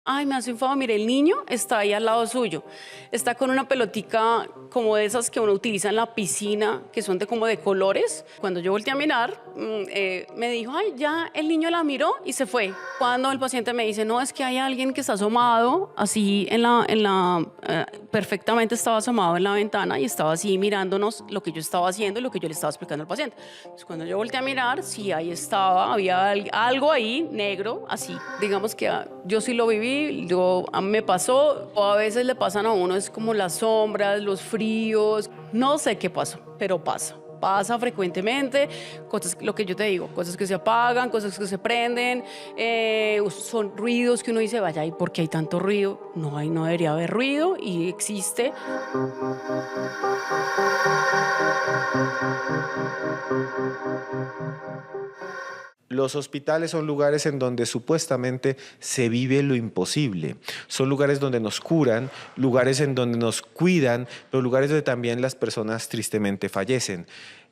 Ay, me hace un favor, mire, el niño está ahí al lado suyo. Está con una pelotica como de esas que uno utiliza en la piscina, que son de como de colores. Cuando yo volteé a mirar, me dijo, ay, ya el niño la miró y se fue. Cuando el paciente me dice, no, es que hay alguien que está asomado, así perfectamente estaba asomado en la ventana y estaba así mirándonos lo que yo estaba haciendo y lo que yo le estaba explicando al paciente. Entonces, cuando yo volteé a mirar, sí, ahí estaba, había algo ahí negro, así. Digamos que yo sí lo viví, a mí me pasó, o a veces le pasan a uno, es como las sombras, los fríos, no sé qué pasó, pero pasa. Pasa frecuentemente, cosas, lo que yo te digo, cosas que se apagan, cosas que se prenden, son ruidos que uno dice, vaya, ¿y por qué hay tanto ruido? No hay, no debería haber ruido y existe. Los hospitales son lugares en donde supuestamente se vive lo imposible. Son lugares donde nos curan, lugares en donde nos cuidan, pero lugares donde también las personas tristemente fallecen.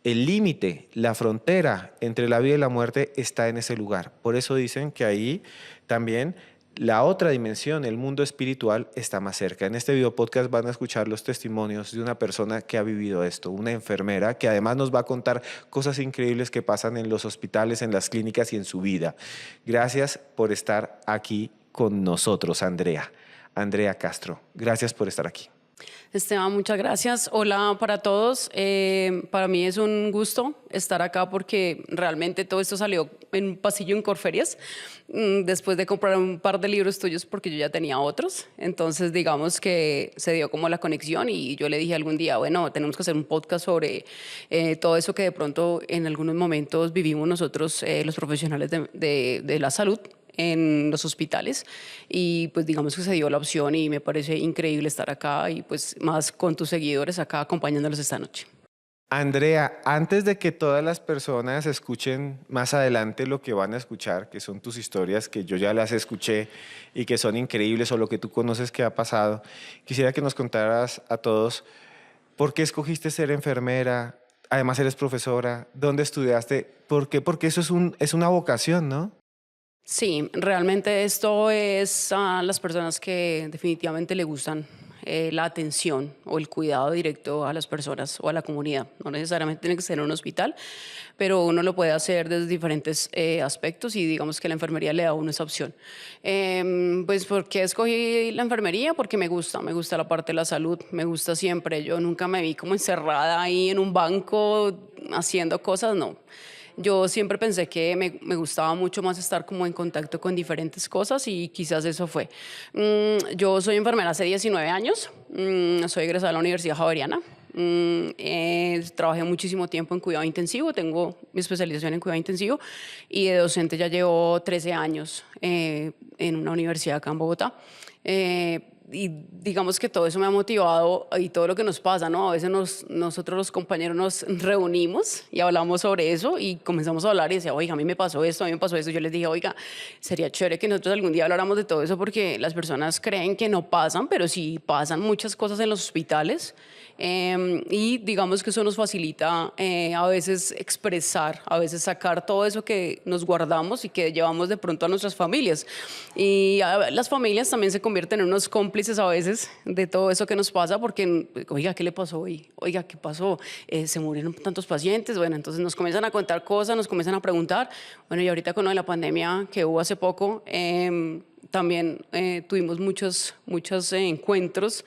El límite, la frontera entre la vida y la muerte está en ese lugar. Por eso dicen que ahí también la otra dimensión, el mundo espiritual, está más cerca. En este video podcast van a escuchar los testimonios de una persona que ha vivido esto, una enfermera que además nos va a contar cosas increíbles que pasan en los hospitales, en las clínicas y en su vida. Gracias por estar aquí con nosotros, Andrea. Andrea Castro, gracias por estar aquí. Esteban, muchas gracias. Hola para todos. Para mí es un gusto estar acá porque realmente todo esto salió en un pasillo en Corferias, después de comprar un par de libros tuyos porque yo ya tenía otros. Entonces, digamos que se dio como la conexión y yo le dije algún día, bueno, tenemos que hacer un podcast sobre todo eso que de pronto en algunos momentos vivimos nosotros, los profesionales de la salud en los hospitales y pues digamos que se dio la opción y me parece increíble estar acá y pues más con tus seguidores acá acompañándolos esta noche. Andrea, antes de que todas las personas escuchen más adelante lo que van a escuchar, que son tus historias, que yo ya las escuché y que son increíbles o lo que tú conoces que ha pasado, quisiera que nos contaras a todos por qué escogiste ser enfermera, además eres profesora, dónde estudiaste, por qué, porque eso es una vocación, ¿no? Sí, realmente esto es a las personas que definitivamente le gustan la atención o el cuidado directo a las personas o a la comunidad. No necesariamente tiene que ser en un hospital, pero uno lo puede hacer desde diferentes aspectos y digamos que la enfermería le da a uno esa opción. Pues ¿por qué escogí la enfermería? Porque me gusta la parte de la salud, me gusta siempre. Yo nunca me vi como encerrada ahí en un banco haciendo cosas, no. Yo siempre pensé que me gustaba mucho más estar como en contacto con diferentes cosas y quizás eso fue. Yo soy enfermera hace 19 años, soy egresada de la Universidad Javeriana. Trabajé muchísimo tiempo en cuidado intensivo, tengo mi especialización en cuidado intensivo y de docente ya llevo 13 años en una universidad acá en Bogotá. Y digamos que todo eso me ha motivado y todo lo que nos pasa, ¿no? A veces nosotros los compañeros nos reunimos y hablamos sobre eso y comenzamos a hablar y decía, oiga, a mí me pasó esto, a mí me pasó esto. Yo les dije, oiga, sería chévere que nosotros algún día habláramos de todo eso porque las personas creen que no pasan, pero sí pasan muchas cosas en los hospitales. Y digamos que eso nos facilita a veces expresar, a veces sacar todo eso que nos guardamos y que llevamos de pronto a nuestras familias. Y las familias también se convierten en unos cómplices a veces de todo eso que nos pasa porque, oiga, ¿qué le pasó hoy? Oiga, ¿qué pasó? Se murieron tantos pacientes. Bueno, entonces nos comienzan a contar cosas, nos comienzan a preguntar. Bueno, y ahorita con lo de la pandemia que hubo hace poco, también tuvimos muchos encuentros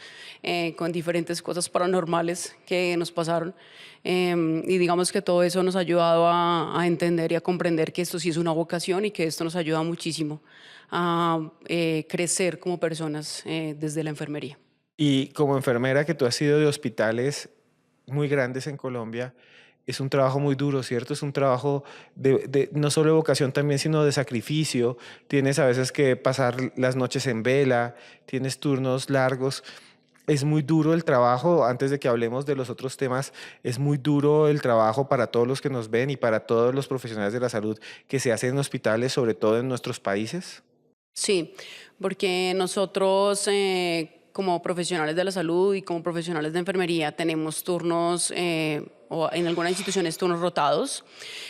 con diferentes cosas paranormales que nos pasaron. Y digamos que todo eso nos ha ayudado a entender y a comprender que esto sí es una vocación y que esto nos ayuda muchísimo a crecer como personas desde la enfermería. Y como enfermera que tú has sido de hospitales muy grandes en Colombia, es un trabajo muy duro, ¿cierto? Es un trabajo de no solo de vocación también, sino de sacrificio. Tienes a veces que pasar las noches en vela, tienes turnos largos. Es muy duro el trabajo, antes de que hablemos de los otros temas, es muy duro el trabajo para todos los que nos ven y para todos los profesionales de la salud que se hacen en hospitales, sobre todo en nuestros países. Sí, porque nosotros como profesionales de la salud y como profesionales de enfermería tenemos turnos o en algunas instituciones turnos rotados,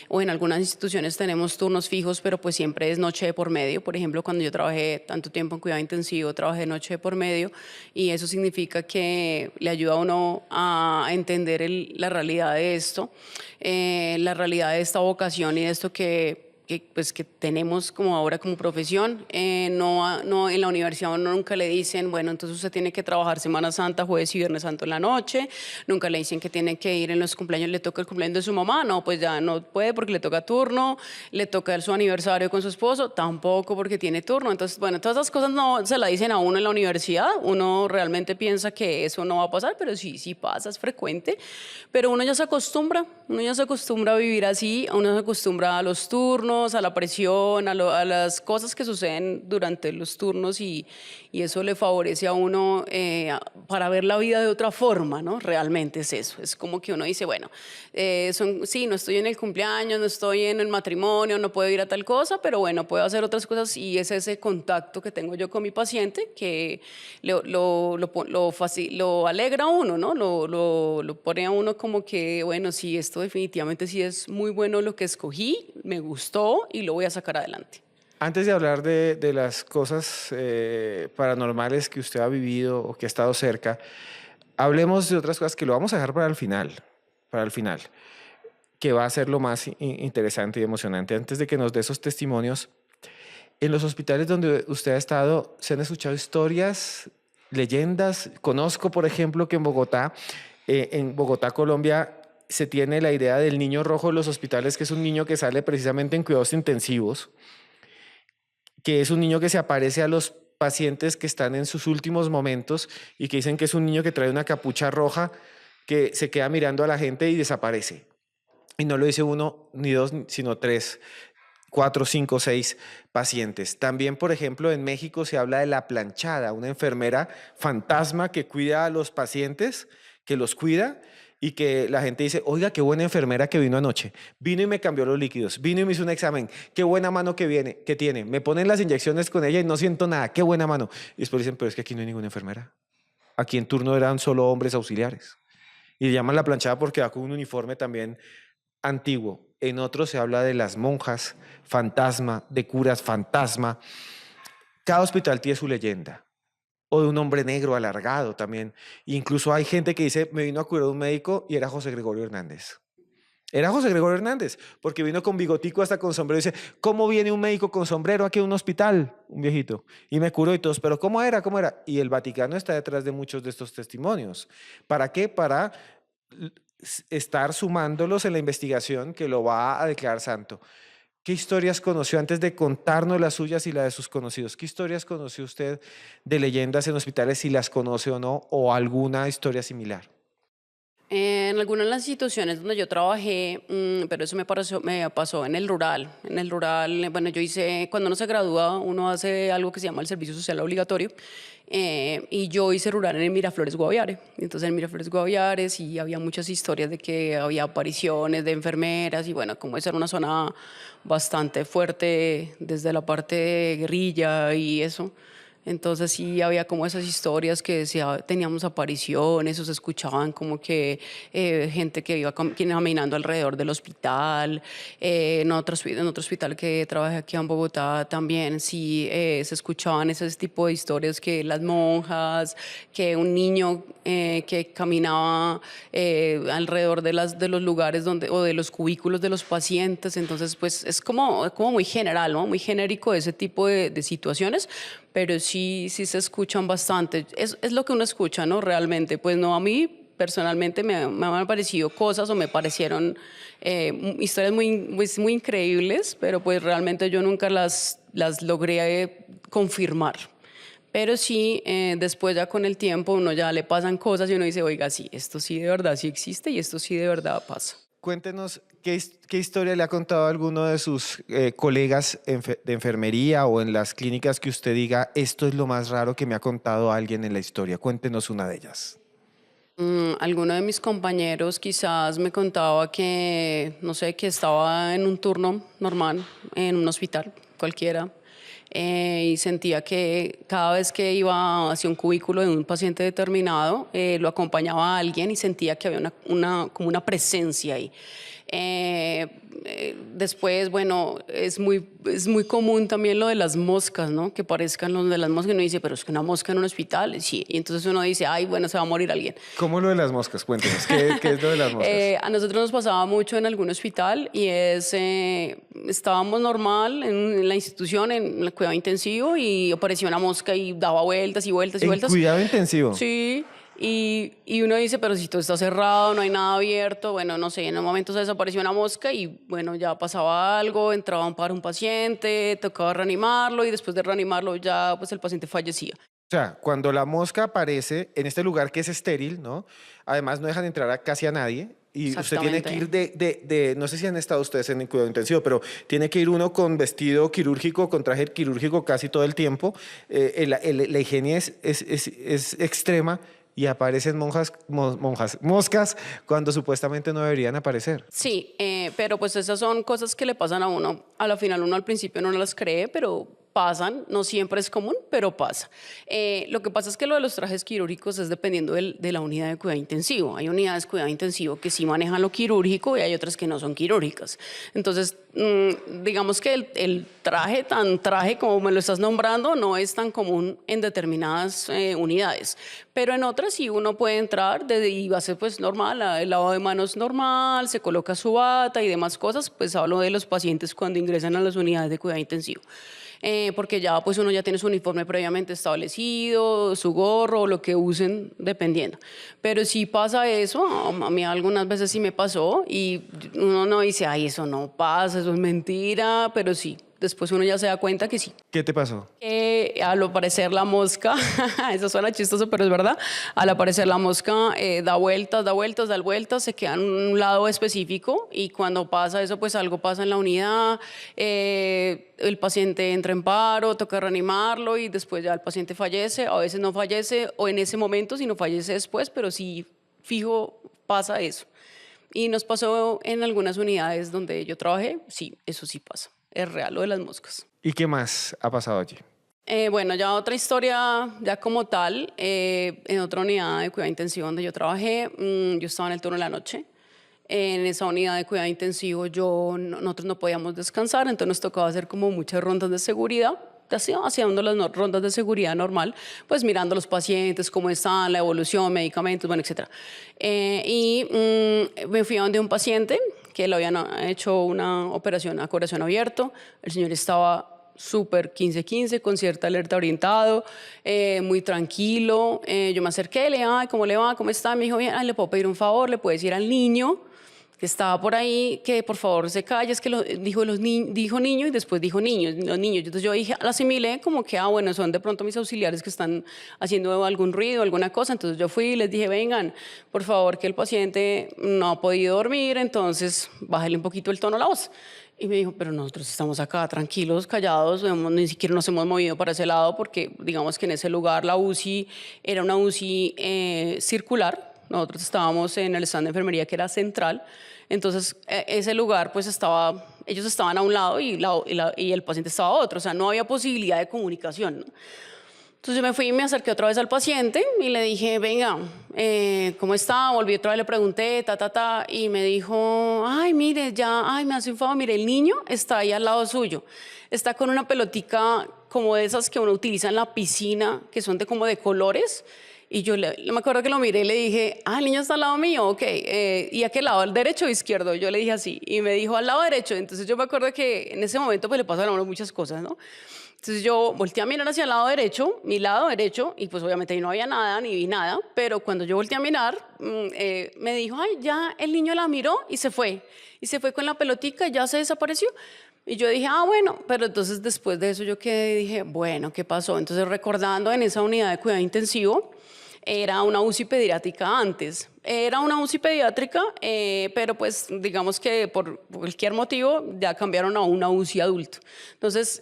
o en algunas instituciones tenemos turnos fijos, pero pues siempre es noche de por medio. Por ejemplo, cuando yo trabajé tanto tiempo en cuidado intensivo, trabajé noche de por medio, y eso significa que le ayuda a uno a entender la realidad de esto, la realidad de esta vocación y de esto pues, que tenemos como ahora como profesión. No, en la universidad uno nunca le dicen, bueno, entonces usted tiene que trabajar Semana Santa, Jueves y Viernes Santo en la noche. Nunca le dicen que tiene que ir en los cumpleaños, le toca el cumpleaños de su mamá. No, pues ya no puede porque le toca turno. Le toca su aniversario con su esposo, tampoco porque tiene turno. Entonces, bueno, todas esas cosas no se la dicen a uno en la universidad. Uno realmente piensa que eso no va a pasar, pero sí, sí pasa, es frecuente. Pero uno ya se acostumbra a vivir así, uno se acostumbra a los turnos, a la presión, a las cosas que suceden durante los turnos, y eso le favorece a uno para ver la vida de otra forma, ¿no? Realmente es eso, es como que uno dice, bueno, sí, no estoy en el cumpleaños, no estoy en el matrimonio, no puedo ir a tal cosa, pero bueno, puedo hacer otras cosas, y es ese contacto que tengo yo con mi paciente que lo alegra a uno, ¿no? Lo pone a uno como que, bueno, sí, esto definitivamente sí es muy bueno lo que escogí, me gustó y lo voy a sacar adelante. Antes de hablar de las cosas paranormales que usted ha vivido o que ha estado cerca, hablemos de otras cosas que lo vamos a dejar para el final, que va a ser lo más interesante y emocionante. Antes de que nos dé esos testimonios, en los hospitales donde usted ha estado, ¿se han escuchado historias, leyendas? Conozco, por ejemplo, que en Bogotá, Colombia, se tiene la idea del niño rojo en los hospitales, que es un niño que sale precisamente en cuidados intensivos, que es un niño que se aparece a los pacientes que están en sus últimos momentos y que dicen que es un niño que trae una capucha roja, que se queda mirando a la gente y desaparece. Y no lo dice uno ni dos, sino tres, 4, 5, 6 pacientes. También, por ejemplo, en México se habla de la planchada, una enfermera fantasma que cuida a los pacientes, que los cuida, y que la gente dice, oiga, qué buena enfermera que vino anoche. Vino y me cambió los líquidos, vino y me hizo un examen. Qué buena mano que tiene. Me ponen las inyecciones con ella y no siento nada. Qué buena mano. Y después dicen, pero es que aquí no hay ninguna enfermera. Aquí en turno eran solo hombres auxiliares. Y le llaman la planchada porque va con un uniforme también antiguo. En otros se habla de las monjas fantasma, de curas fantasma. Cada hospital tiene su leyenda. O de un hombre negro alargado también. Incluso hay gente que dice, me vino a curar un médico y era José Gregorio Hernández. Era José Gregorio Hernández, porque vino con bigotico hasta con sombrero. Y dice, ¿cómo viene un médico con sombrero aquí a un hospital? Un viejito. Y me curó y todos, pero ¿cómo era? ¿Cómo era? Y el Vaticano está detrás de muchos de estos testimonios. ¿Para qué? Para estar sumándolos en la investigación que lo va a declarar santo. ¿Qué historias conoció antes de contarnos las suyas y las de sus conocidos? ¿Qué historias conoció usted de leyendas en hospitales, si las conoce o no, o alguna historia similar? En algunas de las instituciones donde yo trabajé, pero eso me pasó en el rural. En el rural, bueno, yo hice, cuando uno se gradúa, uno hace algo que se llama el servicio social obligatorio, y yo hice rural en el Miraflores Guaviare. Entonces en Miraflores Guaviare sí había muchas historias de que había apariciones de enfermeras, y bueno, como esa era una zona bastante fuerte desde la parte de guerrilla y eso. Entonces sí había como esas historias que decía, teníamos apariciones o se escuchaban como que gente que iba caminando alrededor del hospital. En otro hospital que trabajé aquí en Bogotá también sí se escuchaban ese tipo de historias, que las monjas, que un niño que caminaba alrededor de los lugares o de los cubículos de los pacientes. Entonces pues es como muy general, ¿no? Muy genérico ese tipo de situaciones, pero sí se escuchan bastante. Es lo que uno escucha, ¿no? Realmente, pues no, a mí personalmente me han parecido cosas o me parecieron historias muy increíbles, pero pues realmente yo nunca las logré confirmar. Pero sí, después ya con el tiempo uno ya le pasan cosas y uno dice, oiga, sí, esto sí de verdad sí existe y esto sí de verdad pasa. Cuéntenos qué historia le ha contado a alguno de sus colegas de enfermería o en las clínicas que usted diga, esto es lo más raro que me ha contado alguien en la historia. Cuéntenos una de ellas. Alguno de mis compañeros quizás me contaba que, no sé, que estaba en un turno normal en un hospital cualquiera, y sentía que cada vez que iba hacia un cubículo de un paciente determinado, lo acompañaba a alguien y sentía que había como una presencia ahí. Después, bueno, es muy común también lo de las moscas, ¿no? Que parezcan los de las moscas y uno dice, pero es que una mosca en un hospital, sí. Y entonces uno dice, ay, bueno, se va a morir alguien. ¿Cómo lo de las moscas? Cuéntenos, ¿qué es lo de las moscas? A nosotros nos pasaba mucho en algún hospital y estábamos normal en la institución, en el cuidado intensivo y apareció una mosca y daba vueltas y vueltas y vueltas. ¿En cuidado intensivo? Sí. Y uno dice, pero si todo está cerrado, no hay nada abierto, bueno, no sé, en un momento se desapareció una mosca y bueno, ya pasaba algo, entraban para un paciente, tocaba reanimarlo y después de reanimarlo ya pues el paciente fallecía. O sea, cuando la mosca aparece en este lugar que es estéril, ¿no? Además no dejan entrar casi a nadie y usted tiene que ir no sé si han estado ustedes en el cuidado intensivo, pero tiene que ir uno con vestido quirúrgico, con traje quirúrgico casi todo el tiempo. La higiene es extrema. Y aparecen moscas cuando supuestamente no deberían aparecer. Sí, pero pues esas son cosas que le pasan a uno. A la final uno al principio no las cree, pero pasan, no siempre es común, pero pasa. Lo que pasa es que lo de los trajes quirúrgicos es dependiendo de la unidad de cuidado intensivo. Hay unidades de cuidado intensivo que sí manejan lo quirúrgico y hay otras que no son quirúrgicas. Entonces, digamos que el traje, tan traje como me lo estás nombrando, no es tan común en determinadas unidades. Pero en otras sí uno puede entrar y va a ser pues normal, el lavado de manos normal, se coloca su bata y demás cosas. Pues hablo de los pacientes cuando ingresan a las unidades de cuidado intensivo. Porque ya pues uno ya tiene su uniforme previamente establecido, su gorro, lo que usen, dependiendo. Pero si pasa eso, a mí algunas veces sí me pasó y uno no dice, ay, eso no pasa, eso es mentira, pero sí. Después uno ya se da cuenta que sí. ¿Qué te pasó? Al aparecer la mosca, eso suena chistoso, pero es verdad, al aparecer la mosca da vueltas, se queda en un lado específico y cuando pasa eso, pues algo pasa en la unidad, el paciente entra en paro, toca reanimarlo y después ya el paciente fallece, a veces no fallece o en ese momento, sino fallece después, pero sí, fijo, pasa eso. Y nos pasó en algunas unidades donde yo trabajé, sí, eso sí pasa. Es real lo de las moscas. ¿Y qué más ha pasado allí? Bueno, ya otra historia, ya como tal, en otra unidad de cuidado intensivo donde yo trabajé, yo estaba en el turno de la noche. En esa unidad de cuidado intensivo nosotros no podíamos descansar, entonces nos tocaba hacer como muchas rondas de seguridad, haciendo las rondas de seguridad normal, pues mirando a los pacientes, cómo están, la evolución, medicamentos, bueno, etc. Me fui a donde un paciente que le habían hecho una operación a corazón abierto. El señor estaba súper 15-15, con cierta alerta orientado, muy tranquilo. Yo me acerqué, le dije, ay, ¿cómo le va? ¿Cómo está? Me dijo, bien, le puedo pedir un favor, le puedo decir al niño que estaba por ahí, que por favor se calle, es que dijo niño y después dijo niños, los niños. Entonces yo dije, la asimilé como que, bueno, son de pronto mis auxiliares que están haciendo algún ruido, alguna cosa. Entonces yo fui y les dije, vengan, por favor, que el paciente no ha podido dormir, entonces bájale un poquito el tono a la voz. Y me dijo, pero nosotros estamos acá tranquilos, callados, ni siquiera nos hemos movido para ese lado porque digamos que en ese lugar la UCI era una UCI circular. Nosotros estábamos en el stand de enfermería que era central. Entonces, ese lugar, pues ellos estaban a un lado y el paciente estaba a otro. O sea, no había posibilidad de comunicación, ¿no? Entonces yo me fui y me acerqué otra vez al paciente y le dije, venga, ¿cómo está? Volví otra vez, le pregunté, y me dijo, ay, mire, me hace un favor, mire, el niño está ahí al lado suyo. Está con una pelotica como de esas que uno utiliza en la piscina, que son como de colores. Y yo me acuerdo que lo miré y le dije, el niño está al lado mío, ok. ¿Y a qué lado? ¿Al derecho o izquierdo? Yo le dije así. Y me dijo, al lado derecho. Entonces yo me acuerdo que en ese momento pues le pasan a uno muchas cosas, ¿no? Entonces yo volteé a mirar hacia el lado derecho, mi lado derecho, y pues obviamente ahí no había nada, ni vi nada. Pero cuando yo volteé a mirar, me dijo, ay, ya el niño la miró y se fue. Y se fue con la pelotica y ya se desapareció. Y yo dije, bueno, pero entonces después de eso yo dije, bueno, ¿qué pasó? Entonces recordando en esa unidad de cuidado intensivo, era una UCI pediátrica antes. Era una UCI pediátrica, pero pues digamos que por cualquier motivo ya cambiaron a una UCI adulto. Entonces,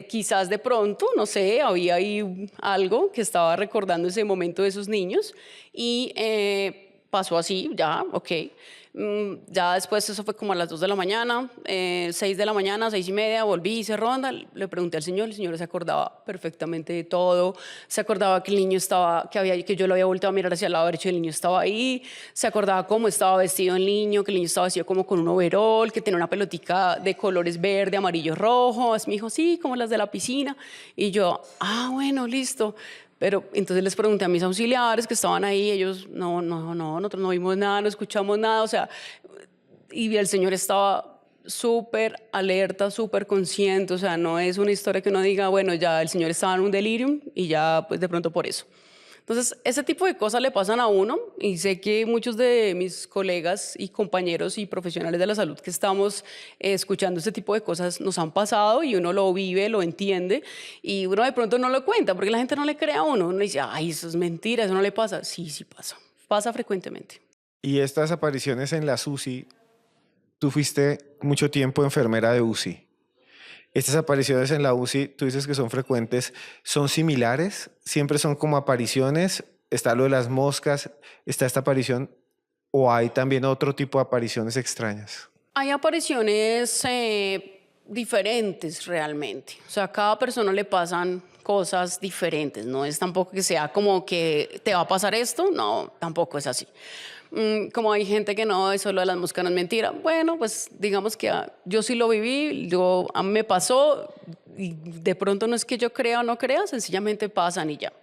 quizás de pronto, no sé, había ahí algo que estaba recordando ese momento de esos niños y pasó así, ya, ok. Ya después, eso fue como a las 2 de la mañana, 6 de la mañana, 6:30, volví, hice ronda, le pregunté al señor, el señor se acordaba perfectamente de todo, se acordaba que el niño estaba, que yo lo había vuelto a mirar hacia el lado derecho y el niño estaba ahí, se acordaba cómo estaba vestido el niño, que el niño estaba vestido como con un overol, que tenía una pelotica de colores verde, amarillo, rojo. Me dijo, sí, como las de la piscina. Y yo, bueno, listo. Pero entonces les pregunté a mis auxiliares que estaban ahí, ellos, no, nosotros no vimos nada, no escuchamos nada, o sea, y el señor estaba súper alerta, súper consciente, o sea, no es una historia que uno diga, bueno, ya el señor estaba en un delirium y ya, pues de pronto por eso. Entonces, ese tipo de cosas le pasan a uno y sé que muchos de mis colegas y compañeros y profesionales de la salud que estamos escuchando este tipo de cosas nos han pasado y uno lo vive, lo entiende y uno de pronto no lo cuenta porque la gente no le cree a uno. Uno dice, ay, eso es mentira, eso no le pasa. Sí, sí pasa. Pasa frecuentemente. Y estas apariciones en las UCI, tú fuiste mucho tiempo enfermera de UCI. Estas apariciones en la UCI, tú dices que son frecuentes, ¿son similares? ¿Siempre son como apariciones? ¿Está lo de las moscas? ¿Está esta aparición? ¿O hay también otro tipo de apariciones extrañas? Hay apariciones diferentes realmente. O sea, a cada persona le pasan cosas diferentes. No es tampoco que sea como que te va a pasar esto. No, tampoco es así. Como hay gente que no, eso lo de las moscas no es mentira. Bueno, pues digamos que yo sí lo viví, a mí me pasó y de pronto no es que yo crea o no crea, sencillamente pasan y ya.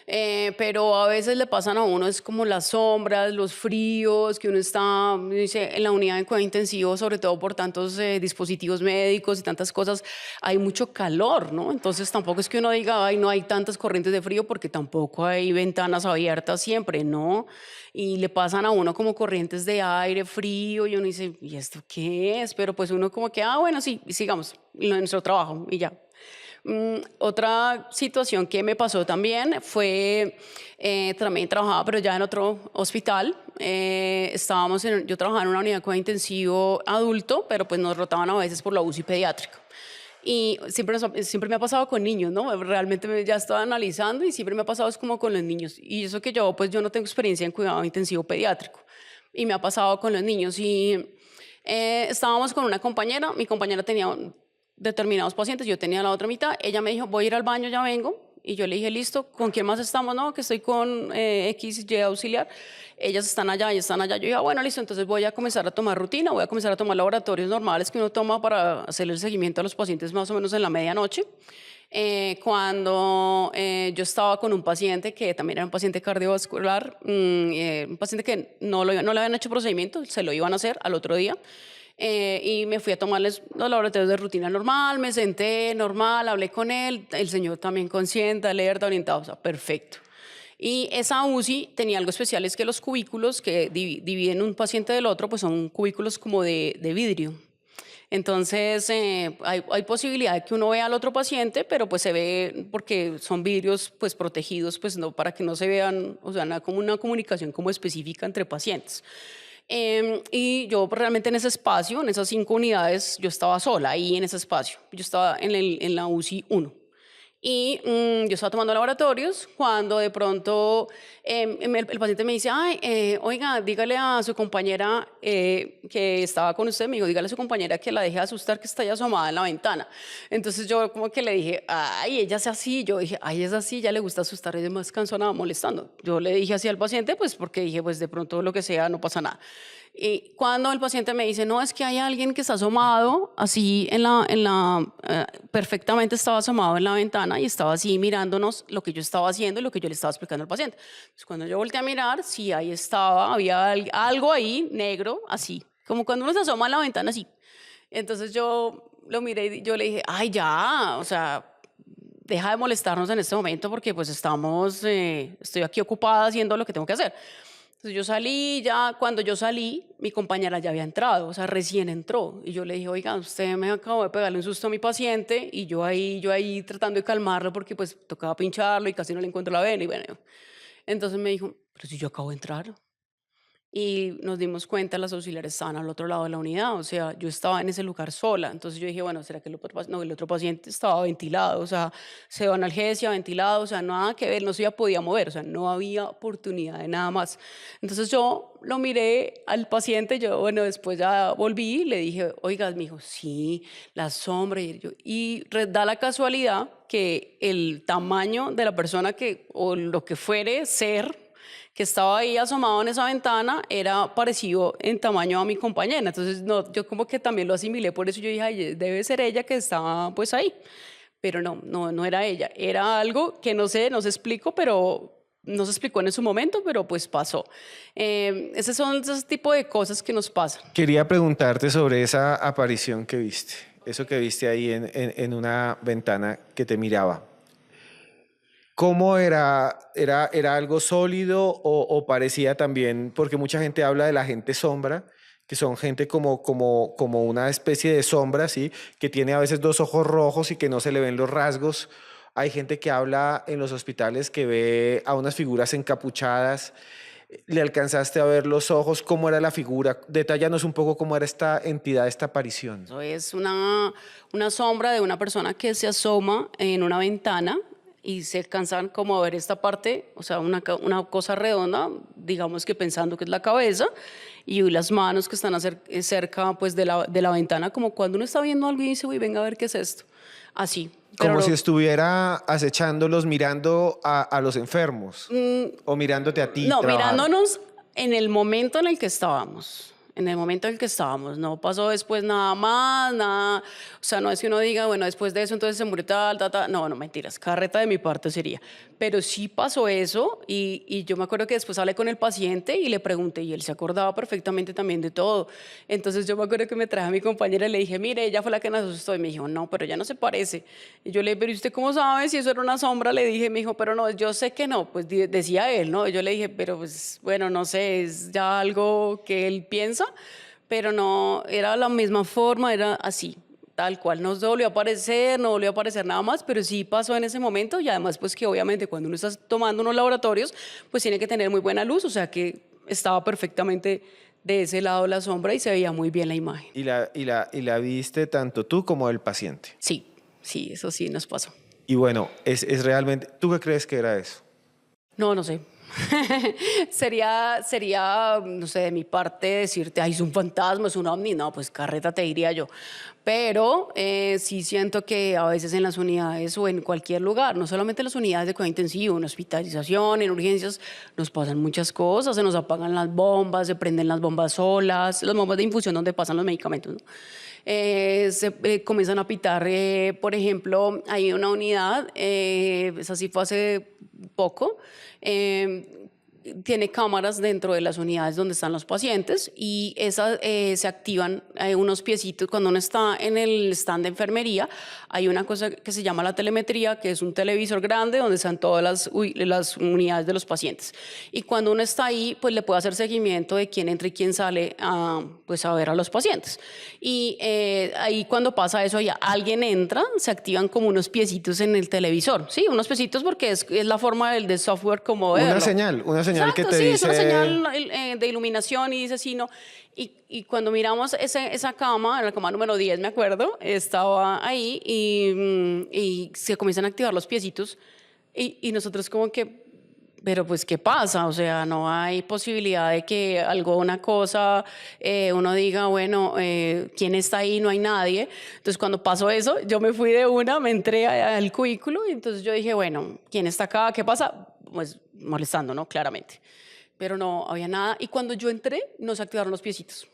Pero a veces le pasan a uno, es como las sombras, los fríos, que uno está dice, en la unidad de cuidado intensivo, sobre todo por tantos dispositivos médicos y tantas cosas, hay mucho calor, ¿no? Entonces tampoco es que uno diga, ay, no hay tantas corrientes de frío, porque tampoco hay ventanas abiertas siempre, ¿no? Y le pasan a uno como corrientes de aire frío y uno dice, ¿y esto qué es? Pero pues uno como que, bueno, sí, sigamos en nuestro trabajo y ya. Otra situación que me pasó también fue, también trabajaba, pero ya en otro hospital. Yo trabajaba en una unidad de cuidado intensivo adulto, pero pues nos rotaban a veces por la UCI pediátrica. Y siempre me ha pasado con niños, ¿no? Realmente ya estaba analizando y siempre me ha pasado es como con los niños. Y eso que pues yo no tengo experiencia en cuidado intensivo pediátrico. Y me ha pasado con los niños. Y estábamos con una compañera, mi compañera tenía determinados pacientes, yo tenía la otra mitad, ella me dijo, voy a ir al baño, ya vengo, y yo le dije, listo, ¿con quién más estamos? No, que estoy con X, Y auxiliar, ellas están allá, yo dije, bueno, listo, entonces voy a comenzar a tomar rutina, voy a comenzar a tomar laboratorios normales que uno toma para hacer el seguimiento a los pacientes más o menos en la medianoche. Cuando yo estaba con un paciente que también era un paciente cardiovascular, un paciente que no le habían hecho procedimiento, se lo iban a hacer al otro día, y me fui a tomarles los laboratorios de rutina normal, me senté normal, hablé con él, el señor también consciente, alerta, orientado, o sea, perfecto. Y esa UCI tenía algo especial, es que los cubículos que dividen un paciente del otro, pues son cubículos como de vidrio. Entonces, hay posibilidad de que uno vea al otro paciente, pero pues se ve porque son vidrios pues protegidos, pues no, para que no se vean, o sea, nada como una comunicación como específica entre pacientes. Y yo realmente en ese espacio, en esas 5 unidades, yo estaba sola ahí en ese espacio. Yo estaba en la UCI 1. Y yo estaba tomando laboratorios cuando de pronto el paciente me dice, ay, oiga, dígale a su compañera que estaba con usted, me dijo, dígale a su compañera que la deje asustar, que está ya asomada en la ventana. Entonces yo como que le dije, ay, ella es así. Yo dije, ay, es así, ya le gusta asustar, es más cansona molestando. Yo le dije así al paciente, pues porque dije, pues de pronto lo que sea, no pasa nada. Y cuando el paciente me dice, no, es que hay alguien que está asomado, así perfectamente estaba asomado en la ventana y estaba así mirándonos lo que yo estaba haciendo y lo que yo le estaba explicando al paciente. Entonces, cuando yo volteé a mirar, sí, ahí estaba, había algo ahí negro, así, como cuando uno se asoma en la ventana, así. Entonces yo lo miré y yo le dije, ay, ya, o sea, deja de molestarnos en este momento porque pues estoy aquí ocupada haciendo lo que tengo que hacer. Entonces yo salí, ya cuando yo salí, mi compañera ya había entrado, o sea, recién entró. Y yo le dije, oiga, usted me acabó de pegarle un susto a mi paciente y yo ahí tratando de calmarlo porque pues tocaba pincharlo y casi no le encuentro la vena. Y bueno, entonces me dijo, pero si yo acabo de entrar. y nos dimos cuenta, las auxiliares estaban al otro lado de la unidad, o sea, yo estaba en ese lugar sola, entonces yo dije, bueno, ¿será que no, el otro paciente estaba ventilado, o sea, pseudoanalgesia, ventilado, o sea, nada que ver, no se podía mover, o sea, no había oportunidad de nada más. Entonces yo lo miré al paciente, yo, bueno, después ya volví y le dije, oiga, me dijo, sí, la sombra, da la casualidad que el tamaño de la persona o lo que fuere ser, que estaba ahí asomado en esa ventana, era parecido en tamaño a mi compañera. Entonces, no, yo como que también lo asimilé, por eso yo dije, ay, debe ser ella que estaba pues ahí. Pero no era ella. Era algo que no sé, no se explico, pero no se explicó en su momento, pero pues pasó. Esos son esos tipos de cosas que nos pasan. Quería preguntarte sobre esa aparición que viste, eso que viste ahí en una ventana que te miraba. ¿Cómo era? ¿Era algo sólido o parecía también, porque mucha gente habla de la gente sombra, que son gente como una especie de sombra, ¿sí? Que tiene a veces dos ojos rojos y que no se le ven los rasgos? Hay gente que habla en los hospitales que ve a unas figuras encapuchadas. ¿Le alcanzaste a ver los ojos? ¿Cómo era la figura? Detállanos un poco cómo era esta entidad, esta aparición. Eso es una sombra de una persona que se asoma en una ventana y se alcanzan como a ver esta parte, o sea, una cosa redonda, digamos que pensando que es la cabeza, y las manos que están cerca pues, de la ventana, como cuando uno está viendo algo y dice, uy, venga a ver qué es esto. Así. Como si estuviera acechándolos, mirando a los enfermos o mirándote a ti No, trabajar. mirándonos en el momento en el que estábamos. En el momento en el que estábamos, no pasó después nada más, nada, o sea, no es que uno diga, bueno, después de eso entonces se murió tal, no, mentiras, carreta de mi parte sería, pero sí pasó eso y yo me acuerdo que después hablé con el paciente y le pregunté y él se acordaba perfectamente también de todo, entonces yo me acuerdo que me traje a mi compañera y le dije, mire, ella fue la que nos asustó y me dijo, no, pero ella no se parece, y yo le dije, pero ¿usted cómo sabe si eso era una sombra? Le dije, me dijo, pero no, yo sé que no, pues decía él, ¿no? Y yo le dije, pero pues, bueno, no sé, es ya algo que él piensa, pero no, era la misma forma, era así, tal cual, no volvió a aparecer, no volvió a aparecer nada más, pero sí pasó en ese momento y además pues que obviamente cuando uno está tomando unos laboratorios, pues tiene que tener muy buena luz, o sea que estaba perfectamente de ese lado la sombra y se veía muy bien la imagen. ¿Y la viste tanto tú como el paciente? Sí, eso sí nos pasó. Y bueno, es realmente, ¿tú qué crees que era eso? No sé. sería, no sé, de mi parte decirte, ay, es un fantasma, es un ovni. No, pues carreta te diría yo. Pero sí siento que a veces en las unidades o en cualquier lugar, no solamente en las unidades de cuidado intensivo, en hospitalización, en urgencias, nos pasan muchas cosas. Se nos apagan las bombas, se prenden las bombas solas, las bombas de infusión donde pasan los medicamentos, ¿no? Comienzan a pitar, por ejemplo, hay una unidad, esa sí fue hace poco, tiene cámaras dentro de las unidades donde están los pacientes y esas se activan unos piecitos cuando uno está en el stand de enfermería. Hay una cosa que se llama la telemetría, que es un televisor grande donde están todas las unidades de los pacientes. Y cuando uno está ahí, pues le puede hacer seguimiento de quién entra y quién sale pues a ver a los pacientes. Y ahí cuando pasa eso, ya alguien entra, se activan como unos piecitos en el televisor. Sí, unos piecitos porque es la forma del software como verlo. Una señal Exacto, que te sí, dice... es una señal de iluminación y dice sí, no. Y cuando miramos esa cama, la cama número 10, me acuerdo, estaba ahí y se comienzan a activar los piecitos y nosotros como que, pero pues, ¿qué pasa? O sea, no hay posibilidad de que una cosa, uno diga, bueno, ¿quién está ahí? No hay nadie. Entonces, cuando pasó eso, yo me fui de una, me entré al cubículo y entonces yo dije, bueno, ¿quién está acá? ¿Qué pasa? Pues molestando, ¿no? Claramente. Pero no había nada. Y cuando yo entré, no se activaron los piecitos.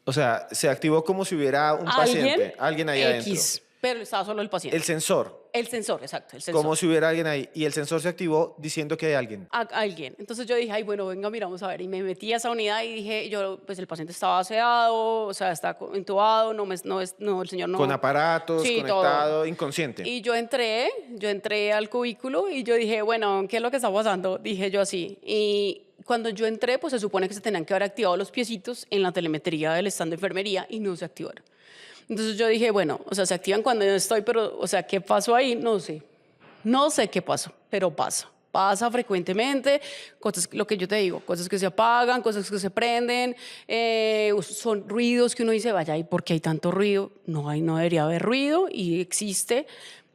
O sea, se activó como si hubiera un paciente, alguien ahí adentro. Pero estaba solo el paciente. El sensor. El sensor, exacto, el sensor. Como si hubiera alguien ahí. Y el sensor se activó diciendo que hay alguien. Alguien. Entonces yo dije, ay, bueno, venga, miramos a ver. Y me metí a esa unidad y dije, pues el paciente estaba sedado, o sea, está intubado, el señor no... Con aparatos, sí, conectado, todo. inconsciente. Y yo entré al cubículo y yo dije, bueno, ¿qué es lo que está pasando? Dije yo así. Y cuando yo entré, pues se supone que se tenían que haber activado los piecitos en la telemetría del stand de enfermería y no se activaron. Entonces yo dije, bueno, o sea, se activan cuando yo estoy, pero, o sea, ¿qué pasó ahí? No sé. No sé qué pasó, pero pasa. pasa frecuentemente, cosas, lo que yo te digo, cosas que se apagan, cosas que se prenden, son ruidos que uno dice, vaya, ¿y por qué hay tanto ruido? No debería haber ruido y existe.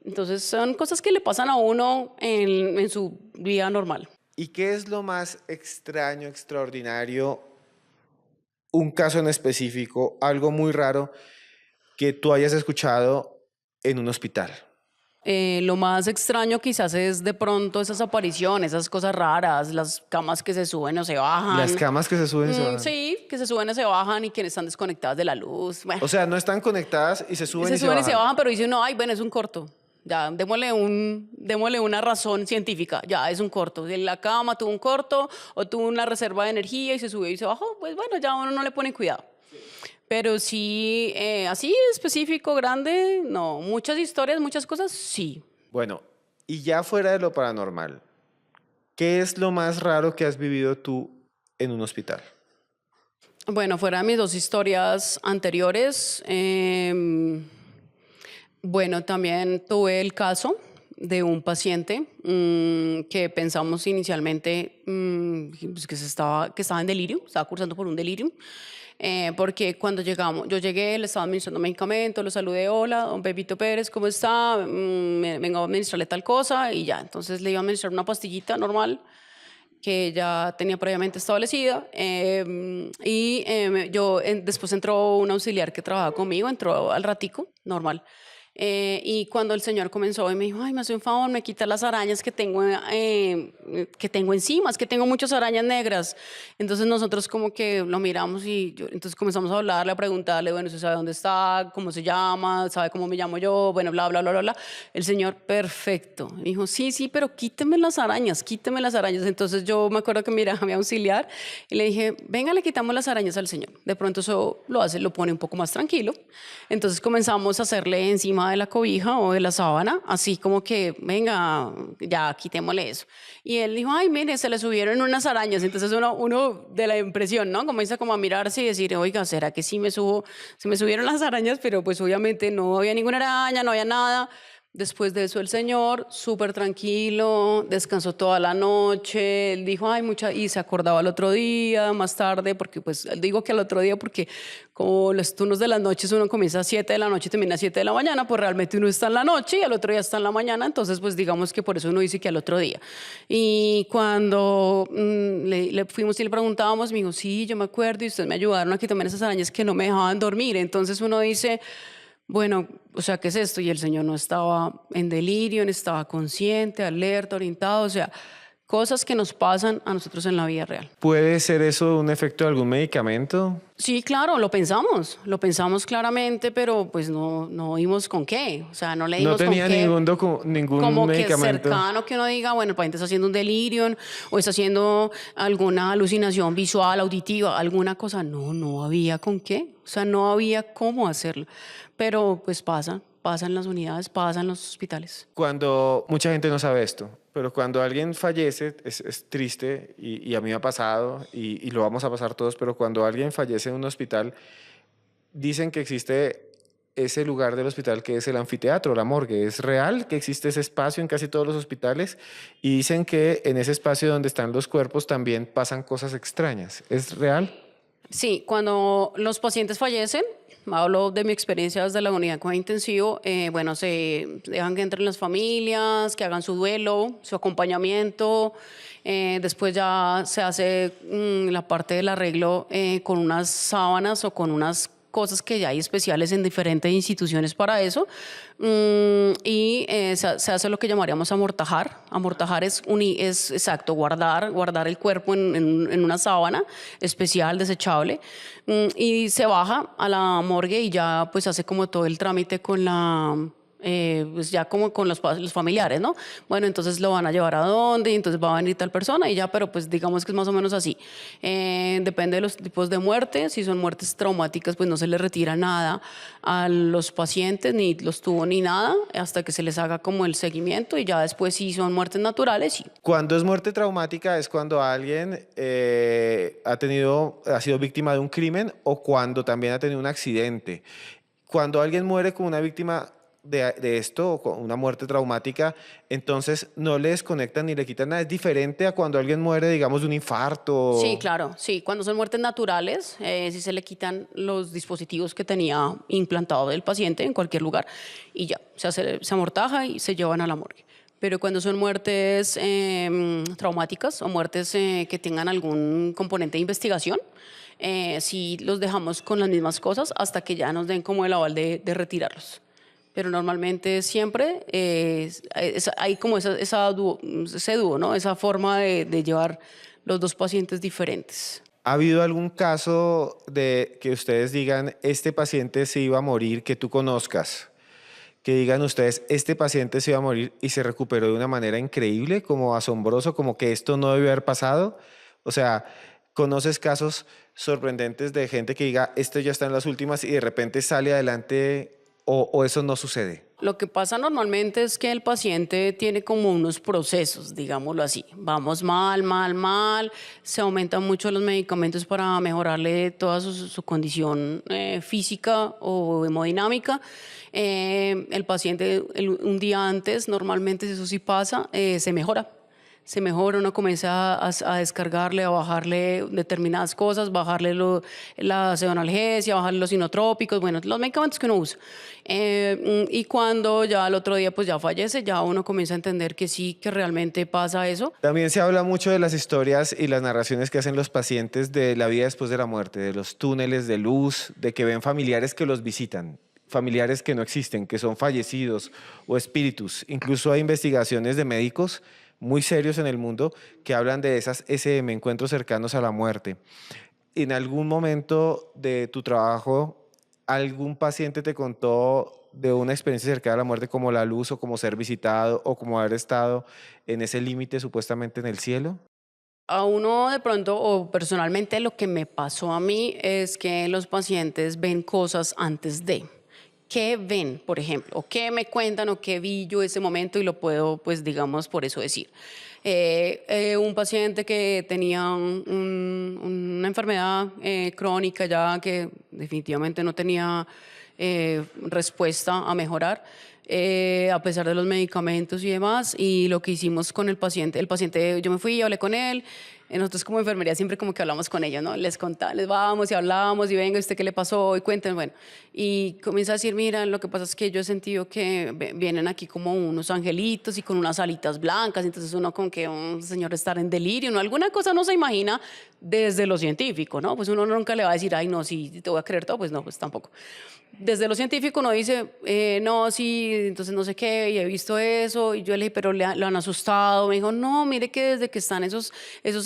Entonces son cosas que le pasan a uno en su vida normal. ¿Y qué es lo más extraño, extraordinario, un caso en específico, algo muy raro que tú hayas escuchado en un hospital? Lo más extraño quizás es de pronto esas apariciones, esas cosas raras, las camas que se suben o se Las bajan. camas que se suben se bajan. Sí, que se suben o se bajan y que están desconectadas de la luz. Bueno, O sea, no están conectadas y se suben se y se suben y se bajan. bajan, pero dice uno, ay, bueno, es un corto. Ya, démosle una razón científica. Ya, es un corto. En la cama tuvo un corto o tuvo una reserva de energía y se subió y se bajó. Pues bueno, ya uno no le pone cuidado. Pero sí, así específico, grande, no. Muchas historias, muchas cosas, sí. Bueno, y ya fuera de lo paranormal, ¿qué es lo más raro que has vivido tú en un hospital? Bueno, fuera de mis dos historias anteriores, bueno, también tuve el caso de un paciente que pensamos inicialmente pues que estaba en delirio, estaba cursando por un delirio, porque cuando llegamos, yo llegué, le estaba administrando medicamentos, lo saludé, hola, don Pepito Pérez, ¿cómo está? Vengo a administrarle tal cosa y ya, entonces le iba a administrar una pastillita normal que ya tenía previamente establecida. Después entró un auxiliar que trabajaba conmigo, entró al ratico, normal. Y cuando el señor comenzó y me dijo, ay, me hace un favor, me quita las arañas que tengo encima, es que tengo muchas arañas negras. Entonces nosotros como que lo miramos entonces comenzamos a hablarle, a preguntarle, bueno, ¿usted sabe dónde está? ¿Cómo se llama? ¿Sabe cómo me llamo yo? Bueno, bla, bla, bla, bla, bla. El señor, perfecto. Me dijo, sí, sí, pero quíteme las arañas, quíteme las arañas. Entonces yo me acuerdo que miraba a mi auxiliar y le dije, venga, le quitamos las arañas al señor. De pronto eso lo pone un poco más tranquilo. Entonces comenzamos a hacerle encima de la cobija o de la sábana, así como que, venga, ya quitémosle eso. Y él dijo, ay, mire, se le subieron unas arañas. Entonces uno de la impresión, ¿no? Comienza como a mirarse y decir, oiga, ¿será que sí se me subieron las arañas? Pero pues obviamente no había ninguna araña, no había nada. Después de eso el señor, súper tranquilo, descansó toda la noche, él dijo, ay, y se acordaba al otro día, más tarde, porque pues digo que al otro día porque como los turnos de las noches uno comienza a 7 de la noche y termina a 7 de la mañana, pues realmente uno está en la noche y al otro día está en la mañana, entonces pues digamos que por eso uno dice que al otro día. Y cuando le fuimos y le preguntábamos, me dijo, sí, yo me acuerdo y ustedes me ayudaron a quitarme esas arañas que no me dejaban dormir, entonces uno dice... Bueno, o sea, ¿qué es esto? Y el señor no estaba en delirio, no estaba consciente, alerta, orientado, o sea, cosas que nos pasan a nosotros en la vida real. ¿Puede ser eso un efecto de algún medicamento? Sí, claro, lo pensamos claramente, pero pues no vimos con qué, o sea, no le No dimos con tenía qué. ningún Como que medicamento. cercano que uno diga, bueno, el paciente está haciendo un delirio o está haciendo alguna alucinación visual, auditiva, alguna cosa. No había con qué, o sea, no había cómo hacerlo. Pero pues pasa en las unidades, pasa en los hospitales. Cuando mucha gente no sabe esto, pero cuando alguien fallece es triste y a mí me ha pasado y lo vamos a pasar todos, pero cuando alguien fallece en un hospital, dicen que existe ese lugar del hospital que es el anfiteatro, la morgue. Es real que existe ese espacio en casi todos los hospitales y dicen que en ese espacio donde están los cuerpos también pasan cosas extrañas. ¿Es real? Sí, cuando los pacientes fallecen, hablo de mi experiencia desde la unidad de cuidado intensivo, bueno, se dejan que entren las familias, que hagan su duelo, su acompañamiento, después ya se hace la parte del arreglo con unas sábanas o con unas cosas que ya hay especiales en diferentes instituciones para eso. Se hace lo que llamaríamos amortajar. Amortajar es exacto, guardar el cuerpo en una sábana especial, desechable, y se baja a la morgue y ya pues hace como todo el trámite con pues ya como con los familiares, ¿no? Bueno, entonces lo van a llevar a dónde, y entonces va a venir tal persona y ya, pero pues digamos que es más o menos así. Depende de los tipos de muertes, si son muertes traumáticas, pues no se les retira nada a los pacientes, ni los tubos ni nada, hasta que se les haga como el seguimiento y ya después si son muertes naturales, sí. Cuando es muerte traumática es cuando alguien ha sido víctima de un crimen o cuando también ha tenido un accidente. Cuando alguien muere como una víctima de esto, con una muerte traumática, entonces no le desconectan ni le quitan nada. Es diferente a cuando alguien muere, digamos, de un Sí, infarto. claro, sí. Cuando son muertes naturales, sí se le quitan los dispositivos que tenía implantado el paciente en cualquier lugar y ya, o sea, se amortaja y se llevan a la morgue. Pero cuando son muertes traumáticas o muertes que tengan algún componente de investigación, sí los dejamos con las mismas cosas hasta que ya nos den como el aval de retirarlos. Pero normalmente siempre hay como ese dúo, ¿no? Esa forma de llevar los dos pacientes diferentes. ¿Ha habido algún caso de que ustedes digan, este paciente se iba a morir, que tú conozcas? Que digan ustedes, este paciente se iba a morir y se recuperó de una manera increíble, como asombroso, como que esto no debió haber pasado. O sea, ¿conoces casos sorprendentes de gente que diga, esto ya está en las últimas y de repente sale adelante o eso no sucede? Lo que pasa normalmente es que el paciente tiene como unos procesos, digámoslo así. Vamos mal, mal, mal, se aumentan mucho los medicamentos para mejorarle toda su condición física o hemodinámica. El paciente un día antes, normalmente si eso sí pasa, se mejora. Se mejora, uno comienza a descargarle, a bajarle determinadas cosas, bajarle la pseudoanalgesia, bajarle los inotrópicos, bueno, los medicamentos que uno usa. Y cuando ya al otro día pues ya fallece, ya uno comienza a entender que sí, que realmente pasa eso. También se habla mucho de las historias y las narraciones que hacen los pacientes de la vida después de la muerte, de los túneles de luz, de que ven familiares que los visitan, familiares que no existen, que son fallecidos o espíritus. Incluso hay investigaciones de médicos muy serios en el mundo que hablan de esas SM, encuentros cercanos a la muerte. ¿En algún momento de tu trabajo algún paciente te contó de una experiencia cercana a la muerte como la luz o como ser visitado o como haber estado en ese límite supuestamente en el cielo? A uno de pronto, o personalmente lo que me pasó a mí es que los pacientes ven cosas antes de. ¿Qué ven, por ejemplo? ¿O qué me cuentan o qué vi yo ese momento? Y lo puedo, pues, digamos, por eso decir. Un paciente que tenía una enfermedad crónica ya que definitivamente no tenía respuesta a mejorar, a pesar de los medicamentos y demás. Y lo que hicimos con el paciente, yo me fui, hablé con él. Nosotros como enfermería siempre como que hablamos con ellos, ¿no? Les contamos, les vamos y hablamos y venga, ¿usted qué le pasó? Y cuenten, bueno. Y comienza a decir, mira, lo que pasa es que yo he sentido que vienen aquí como unos angelitos y con unas alitas blancas, entonces uno como que un señor estar en delirio, ¿no? Alguna cosa no se imagina desde lo científico, ¿no? Pues uno nunca le va a decir, ay, no, sí, te voy a creer todo, pues no, pues tampoco. Desde lo científico uno dice, no, sí, entonces no sé qué, y he visto eso, y yo le dije, pero lo han asustado. Me dijo, no, mire que desde que están esos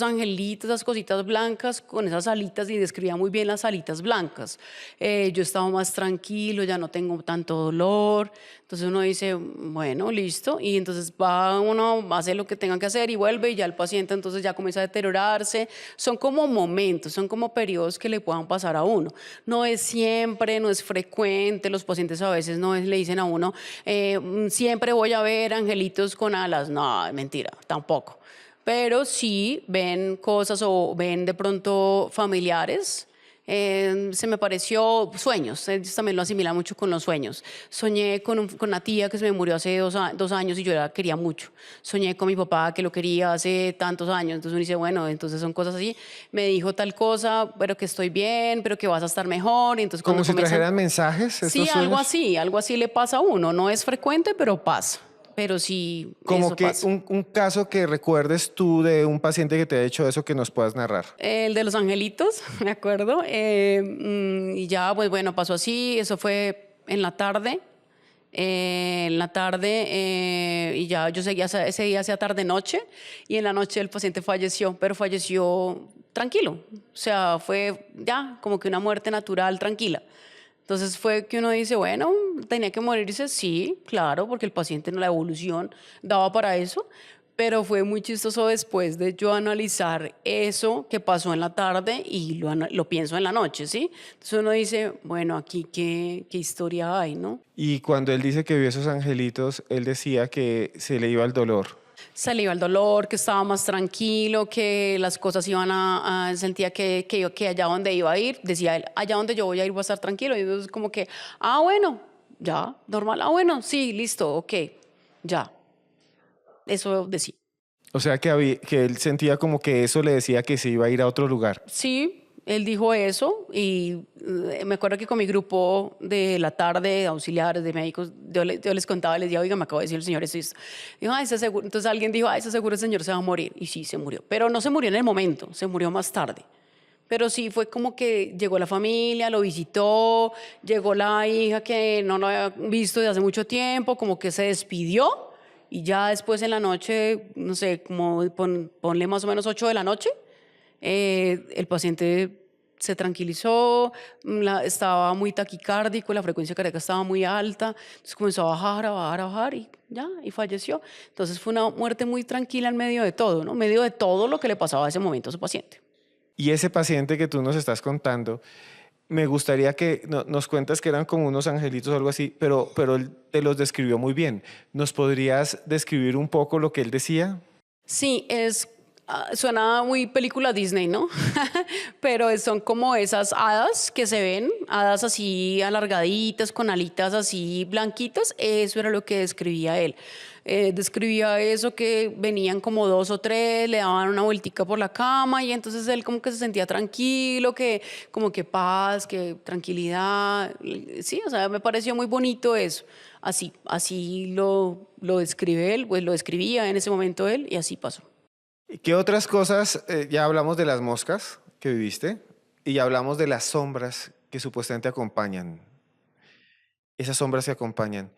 angelitos, esas cositas blancas con esas alitas, y describía muy bien las alitas blancas. Yo he estado más tranquilo, ya no tengo tanto dolor. Entonces uno dice, bueno, listo, y entonces va uno, hace lo que tenga que hacer y vuelve, y ya el paciente entonces ya comienza a deteriorarse. Son como momentos, son como periodos que le puedan pasar a uno. No es siempre, no es frecuente, los pacientes a veces le dicen a uno, siempre voy a ver angelitos con alas. No, mentira, tampoco. Pero sí ven cosas o ven de pronto familiares. Se me pareció sueños, ellos también lo asimilan mucho con los sueños. Soñé con una tía que se me murió hace 2 años y yo la quería mucho. Soñé con mi papá que lo quería hace tantos años, entonces uno dice, bueno, entonces son cosas así. Me dijo tal cosa, pero que estoy bien, pero que vas a estar mejor. Y entonces Como cuando si trajeran mensajes sí, estos sueños. algo así le pasa a uno. No es frecuente, pero pasa. Pero sí, Como eso que pasa. un caso que recuerdes tú de un paciente que te ha hecho eso que nos puedas narrar. El de los angelitos, me acuerdo. Y ya, pues bueno, pasó así. Eso fue en la tarde. Y ya yo seguía ese día hacia tarde-noche. Y en la noche el paciente falleció, pero falleció tranquilo. O sea, fue ya como que una muerte natural, tranquila. Entonces fue que uno dice, bueno, tenía que morirse, sí, claro, porque el paciente en la evolución daba para eso, pero fue muy chistoso después de yo analizar eso que pasó en la tarde y lo pienso en la noche, ¿sí? Entonces uno dice, bueno, aquí qué historia hay, ¿no? Y cuando él dice que vio esos angelitos, él decía que se le iba el dolor. Se le iba el dolor, que estaba más tranquilo, que las cosas iban sentía que allá donde iba a ir, decía él, allá donde yo voy a ir voy a estar tranquilo. Y entonces como que, bueno, ya, normal. Ah, bueno, sí, listo, ok, ya. Eso decía. O sea que él sentía como que eso le decía que se iba a ir a otro lugar. Sí, él dijo eso y me acuerdo que con mi grupo de la tarde, auxiliares, de médicos, yo les contaba, les decía, oiga, me acaba de decir el señor esto y esto. Dijo, "Ay, seguro". Entonces alguien dijo, ese seguro el señor se va a morir. Y sí, se murió. Pero no se murió en el momento, se murió más tarde. Pero sí fue como que llegó la familia, lo visitó, llegó la hija que no lo había visto desde hace mucho tiempo, como que se despidió y ya después en la noche, no sé, como ponle más o menos 8 de la noche, el paciente se tranquilizó, estaba muy taquicárdico, la frecuencia cardíaca estaba muy alta, entonces comenzó a bajar, a bajar, a bajar y ya, y falleció. Entonces fue una muerte muy tranquila en medio de todo, ¿no? En medio de todo lo que le pasaba a ese momento a su paciente. Y ese paciente que tú nos estás contando, me gustaría que nos cuentas que eran como unos angelitos o algo así, pero él te los describió muy bien. ¿Nos podrías describir un poco lo que él decía? Sí, suena muy película Disney, ¿no? Pero son como esas hadas que se ven, hadas así alargaditas, con alitas así blanquitas. Eso era lo que describía él. Describía eso que venían como 2 o 3, le daban una vueltica por la cama y entonces él como que se sentía tranquilo, que como que paz, que tranquilidad. Sí, o sea, me pareció muy bonito eso. Así lo describe él, pues lo describía en ese momento él y así pasó. ¿Qué otras cosas? Ya hablamos de las moscas que viviste y ya hablamos de las sombras que supuestamente acompañan. Esas sombras que acompañan.